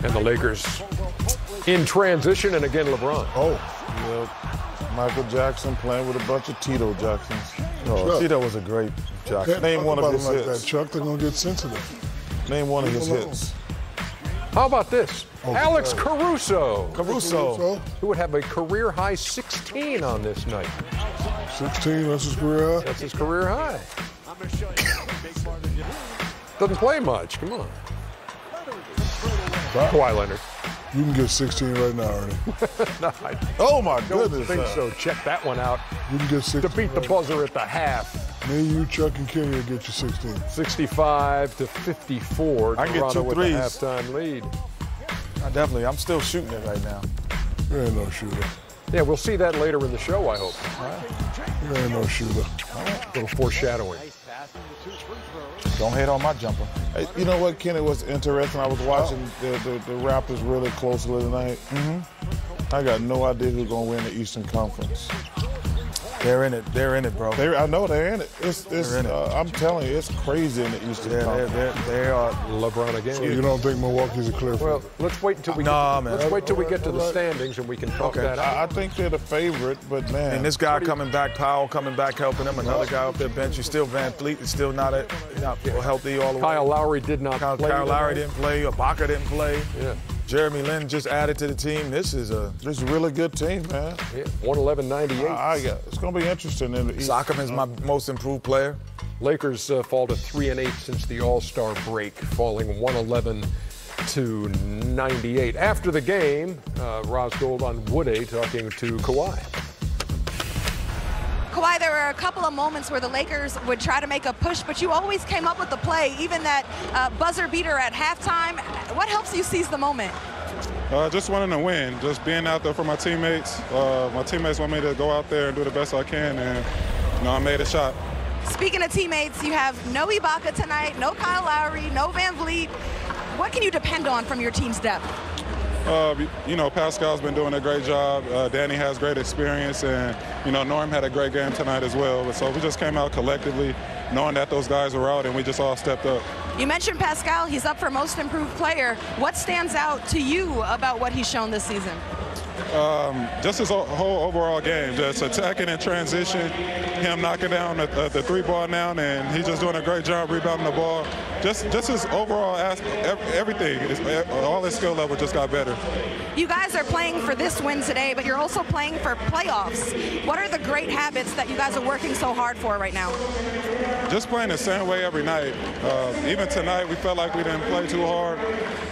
And the Lakers in transition, and again, LeBron. Yeah. Michael Jackson playing with a bunch of Tito Jacksons. Oh, Tito was a great Jackson. Name one of his like hits. that, Chuck. They're going to get sensitive. Name one of his hits. How about this? Alex Caruso. Caruso. Who would have a career-high 16 on this night. 16, that's his career high? That's his career high. Doesn't play much. Come on. Kawhi Leonard. You can get 16 right now, Ernie. No, Oh, my don't goodness. think so. Check that one out. You can get 16. To beat the buzzer at the half. Me, you, Chuck, and Kenny will get you 16. 65-54. I can get Toronto 2 with threes. the halftime lead. I'm still shooting it right now. There ain't no shooter. Yeah, we'll see that later in the show, I hope. There ain't no shooter. A little foreshadowing. Don't hate on my jumper. Hey, you know what, Kenny, was interesting? I was watching the Raptors really closely tonight. I got no idea who's going to win the Eastern Conference. They're in it. They're in it, bro. I know they're in it. They're in it. I'm telling you, it's crazy in the Eastern Conference. They are. LeBron again. So you don't think Milwaukee's a clear Well, favorite? let's wait until we let's wait till we get to the standings and we can talk that out. I think they're the favorite, but man. And this guy coming back, Powell coming back, helping him. Another guy off their bench. You still Van Fleet is still not healthy all the way. Kyle Lowry did not play. Kyle Lowry didn't play. Ibaka didn't play. Yeah. Jeremy Lin just added to the team. This is a really good team, man. Yeah. 111-98. It's going to be interesting in the East. Siakam is my most improved player. Lakers fall to 3-8 since the All-Star break, falling 111-98. After the game, Roz Gold on Wood-A talking to Kawhi. Kawhi, there were a couple of moments where the Lakers would try to make a push, but you always came up with the play, even that buzzer beater at halftime. What helps you seize the moment? Just wanting to win, just being out there for my teammates. My teammates want me to go out there and do the best I can, and I made a shot. Speaking of teammates, you have no Ibaka tonight, no Kyle Lowry, no Van Vliet. What can you depend on from your team's depth? Pascal's been doing a great job. Danny has great experience, and, Norm had a great game tonight as well. But so we just came out collectively knowing that those guys were out, and we just all stepped up. You mentioned Pascal. He's up for most improved player. What stands out to you about what he's shown this season? Just his whole overall game, just attacking in transition, him knocking down the three ball now, and he's just doing a great job rebounding the ball. Just his overall everything, all his skill level just got better. You guys are playing for this win today, but you're also playing for playoffs. What are the great habits that you guys are working so hard for right now? Just playing the same way every night. Even tonight, we felt like we didn't play too hard.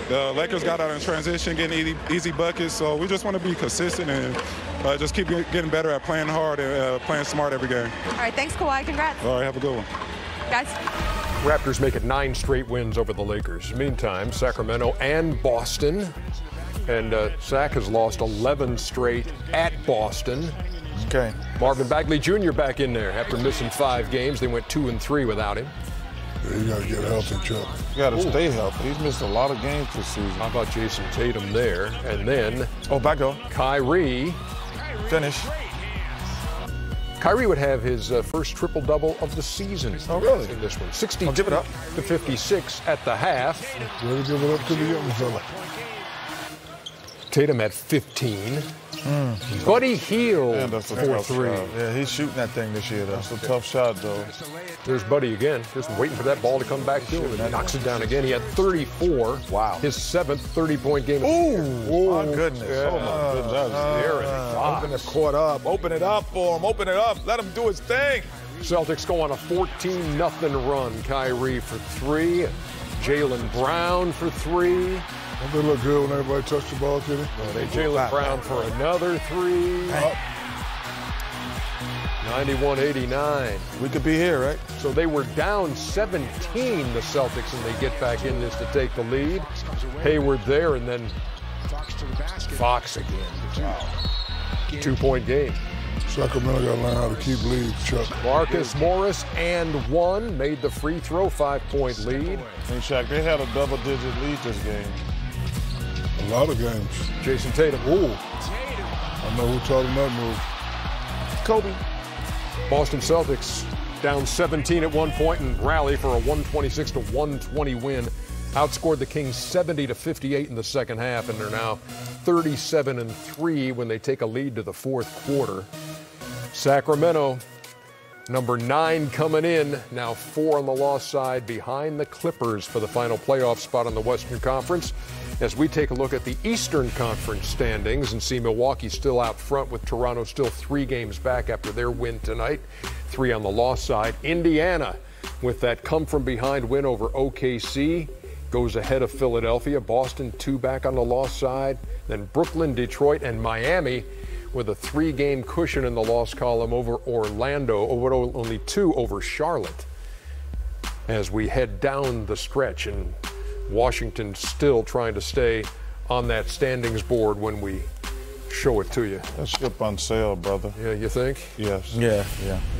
The Lakers got out in transition, getting easy buckets, so we just want to be consistent and just keep getting better at playing hard and playing smart every game. All right, thanks, Kawhi. Congrats. All right, have a good one. Guys. Raptors make it 9 straight wins over the Lakers. Meantime, Sacramento and Boston. And Sac has lost 11 straight at Boston. Okay. Marvin Bagley Jr. back in there after missing 5 games. They went 2-3 without him. Yeah, you got to get healthy, Chuck. You got to stay healthy. He's missed a lot of games this season. How about Jason Tatum there? And then back door. Kyrie. Finish. Kyrie would have his first triple-double of the season. Oh, really? In this one. 62 give it up. to 56 at the half. Ready to give it up to the young fella. Tatum had 15. Buddy Hield for 3. Yeah, he's shooting that thing this year, though. That's a tough shot, though. There's Buddy again, just waiting for that ball to come back to him, and knocks it down again. He had 34. Wow. His 7th 30-point game. Ooh, my goodness. Yeah. Oh, my goodness. That was Aaron. Open the court up. Open it up for him. Open it up. Let him do his thing. Celtics go on a 14-0 run. Kyrie for 3. Jaylen Brown for 3. Don't they look good when everybody touched the ball, Kenny? Jaylen Brown for another 3. 91-89. We could be here, right? So they were down 17, the Celtics, and they get back in this to take the lead. Hayward there, and then Fox again. Wow. 2-point game. Sacramento got to learn how to keep leads, Chuck. Marcus Morris and 1 made the free throw, 5-point lead. And Shaq, they had a double-digit lead this game. A lot of games. Jason Tatum. Ooh. I know who taught him that move. Kobe. Boston Celtics down 17 at one point and rally for a 126-120 win outscored the Kings 70-58 in the second half, and they're now 37-3 when they take a lead to the fourth quarter. Sacramento, number 9 coming in, now 4 on the loss side behind the Clippers for the final playoff spot on the Western Conference. As we take a look at the Eastern Conference standings and see Milwaukee still out front with Toronto still 3 games back after their win tonight, 3 on the loss side. Indiana, with that come-from-behind win over OKC, goes ahead of Philadelphia. Boston 2 back on the loss side. Then Brooklyn, Detroit, and Miami with a 3-game cushion in the loss column over Orlando, only 2 over Charlotte. As we head down the stretch, and Washington still trying to stay on that standings board when we show it to you. That ship on sale, brother. Yeah, you think? Yes. Yeah.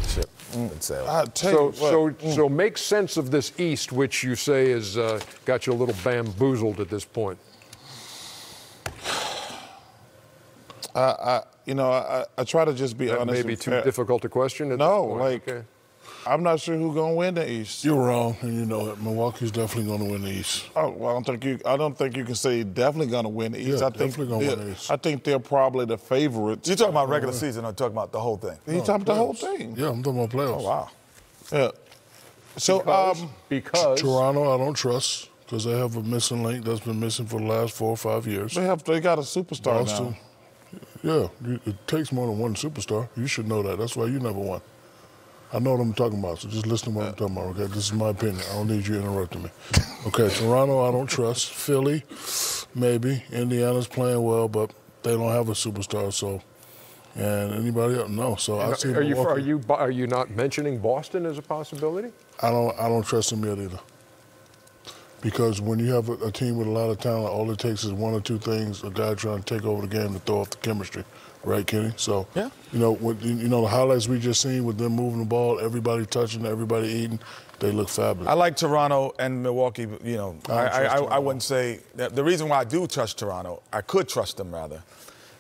Ship on sale. So make sense of this East, which you say has got you a little bamboozled at this point. I try to just be honest. Maybe too difficult a question? No, okay. I'm not sure who's going to win the East. You're wrong, and you know it. Milwaukee's definitely going to win the East. Oh, well, I don't think you can say definitely going to win the East. Yeah, definitely going to win the East. I think they're probably the favorites. You're talking about regular season or talking about the whole thing? You're talking about the whole thing. Yeah, I'm talking about playoffs. Oh, wow. Yeah. So, because Toronto, I don't trust because they have a missing link that's been missing for the last 4 or 5 years. they got a superstar Boston, now. Yeah, it takes more than one superstar. You should know that. That's why you never won. I know what I'm talking about, so just listen to what I'm talking about, okay? This is my opinion. I don't need you interrupting me. Okay, Toronto, I don't trust. Philly, maybe. Indiana's playing well, but they don't have a superstar, so. And anybody else? No. So I see. Are you not mentioning Boston as a possibility? I don't trust them yet either. Because when you have a team with a lot of talent, all it takes is 1 or 2 things, a guy trying to take over the game to throw off the chemistry. Right, Kenny? So, yeah. The highlights we just seen with them moving the ball, everybody touching, everybody eating, they look fabulous. I like Toronto and Milwaukee. I wouldn't say that. The reason why I do trust Toronto, I could trust them rather,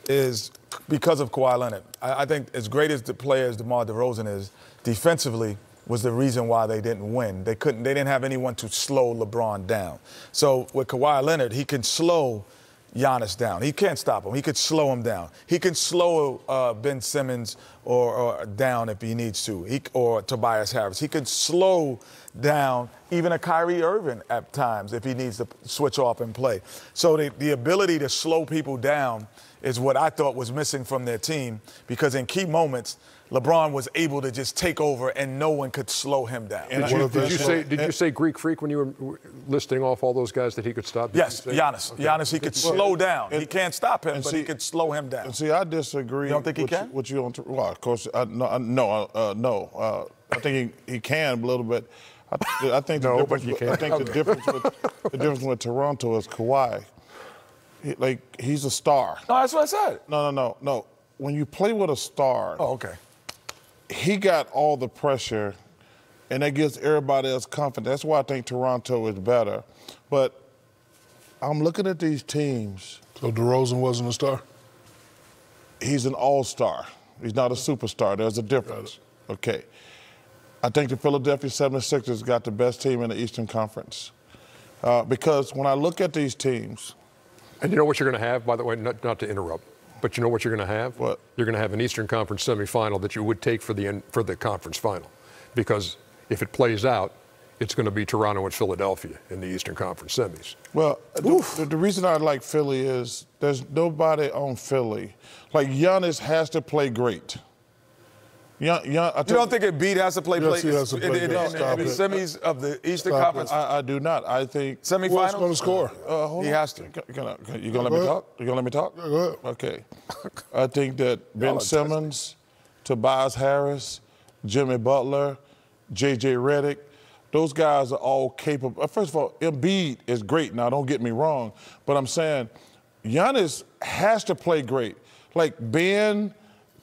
is because of Kawhi Leonard. I think as great as the player as DeMar DeRozan is, defensively was the reason why they didn't win. They didn't have anyone to slow LeBron down. So with Kawhi Leonard, he can slow Giannis down. He can't stop him. He could slow him down. He can slow Ben Simmons or down if he needs to, or Tobias Harris. He could slow down even a Kyrie Irving at times if he needs to switch off and play. So the ability to slow people down is what I thought was missing from their team, because in key moments, LeBron was able to just take over and no one could slow him down. Did you say Greek Freak when you were listing off all those guys that he could stop? Yes, Giannis. Okay. Giannis, he could slow down. He can't stop him, but he could slow him down. See, I disagree. You don't think he can? Well, of course, no. I think he can a little bit. I think the difference with Toronto is Kawhi. He's a star. No, that's what I said. No. When you play with a star, okay, he got all the pressure, and that gives everybody else confidence. That's why I think Toronto is better. But I'm looking at these teams. So DeRozan wasn't a star? He's an all-star. He's not a superstar. There's a difference. Okay. I think the Philadelphia 76ers got the best team in the Eastern Conference. Because when I look at these teams. And you know what you're going to have, by the way, not to interrupt. But you know what you're going to have? What? You're going to have an Eastern Conference semifinal that you would take for the conference final. Because if it plays out, it's going to be Toronto and Philadelphia in the Eastern Conference semis. Well, the reason I like Philly is there's nobody on Philly. Like, Giannis has to play great. You don't think Embiid has to play yes, he has to play in the semis of the Eastern Conference? I do not. I think semifinals. Who's going to score? He has to. You gonna let me talk? You gonna let me talk? Yeah, go ahead. Okay. I think that Ben Simmons, Tobias Harris, Jimmy Butler, J.J. Redick, those guys are all capable. First of all, Embiid is great. Now, don't get me wrong, but I'm saying Giannis has to play great. Like Ben,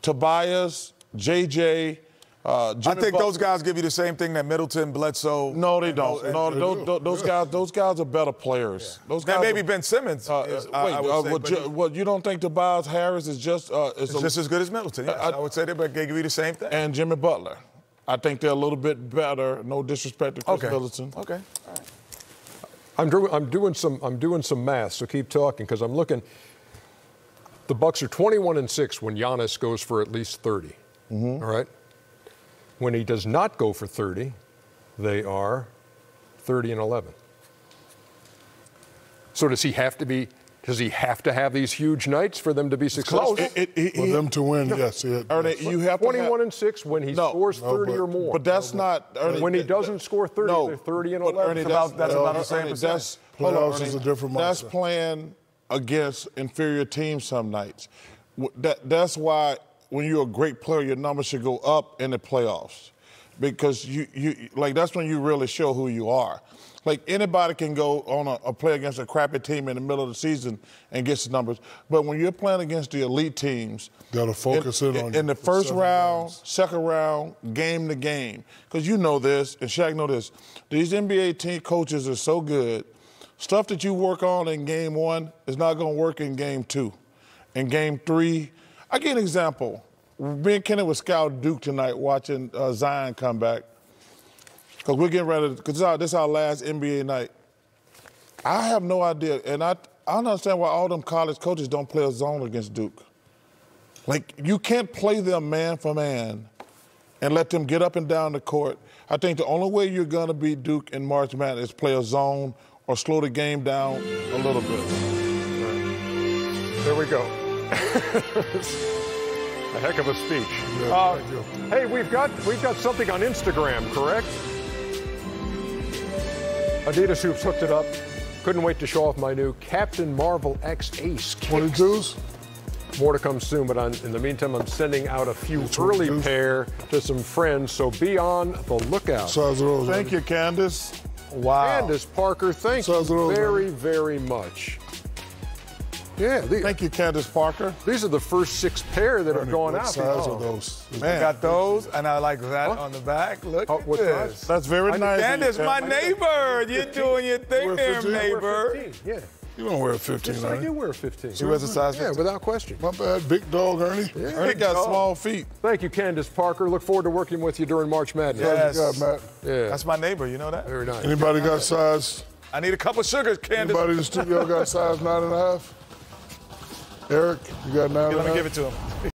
Tobias, JJ, Jimmy I think those guys give you the same thing that Middleton, Bledsoe. No, they don't. Those guys are better players. Yeah. Those guys maybe Ben Simmons. You don't think Tobias Harris is just just as good as Middleton? Yes. I would say they give you the same thing. And Jimmy Butler, I think they're a little bit better. No disrespect to Chris Middleton. Okay. All right. I'm doing some math, so keep talking because I'm looking. The Bucks are 21-6 when Giannis goes for at least 30. All right. When he does not go for 30, they are 30-11. So does he have to be? Does he have to have these huge nights for them to be successful? For them to win, yes. Ernie, you have 21-6 when he scores 30 or more. But that's not. Ernie, when he doesn't score 30, they're 30-11. Ernie, that's about the same percentage. Playoffs is a different mindset. That's playing against inferior teams some nights. That's why when you're a great player, your numbers should go up in the playoffs because you like that's when you really show who you are. Like anybody can go on a play against a crappy team in the middle of the season and get some numbers. But when you're playing against the elite teams, gotta focus in the first round, second round, game to game. Because you know this, and Shaq know this. These NBA team coaches are so good. Stuff that you work on in game 1 is not going to work in game 2. In game 3, I give an example. Me and Kenny was scouting Duke tonight watching Zion come back. Because we're getting ready, because this is our last NBA night. I have no idea, and I don't understand why all them college coaches don't play a zone against Duke. Like, you can't play them man for man and let them get up and down the court. I think the only way you're going to beat Duke in March Madness is play a zone or slow the game down a little bit. There we go. A heck of a speech. Hey, we've got something on Instagram, correct? Adidas Hoops hooked it up. Couldn't wait to show off my new Captain Marvel X Ace kicks. 22s? More to come soon, but in the meantime, I'm sending out a few early pair to some friends, so be on the lookout. Size of those, Thank you, Candace. Wow. Candace Parker, thank you very, very much. Yeah. Thank you, Candace Parker. These are the first 6 pair that have gone out. What size are those? Man. I got those, and I like that on the back. Look at what this. size? That's very nice. Candace, my neighbor. You're doing your thing there, neighbor. 15, yeah. You don't wear a 15, Yes, I do wear a 15. She wears a size 15. Yeah, without question. My bad, big dog, Ernie. Yeah. Ernie got small feet. Thank you, Candace Parker. Look forward to working with you during March Madness. Yes. What you got, Matt? Yeah. That's my neighbor, you know that? Very nice. Anybody got size? I need a couple of sugars, Candace. Anybody in the studio got size 9.5? Eric, you got 9.5? Let me give it to him.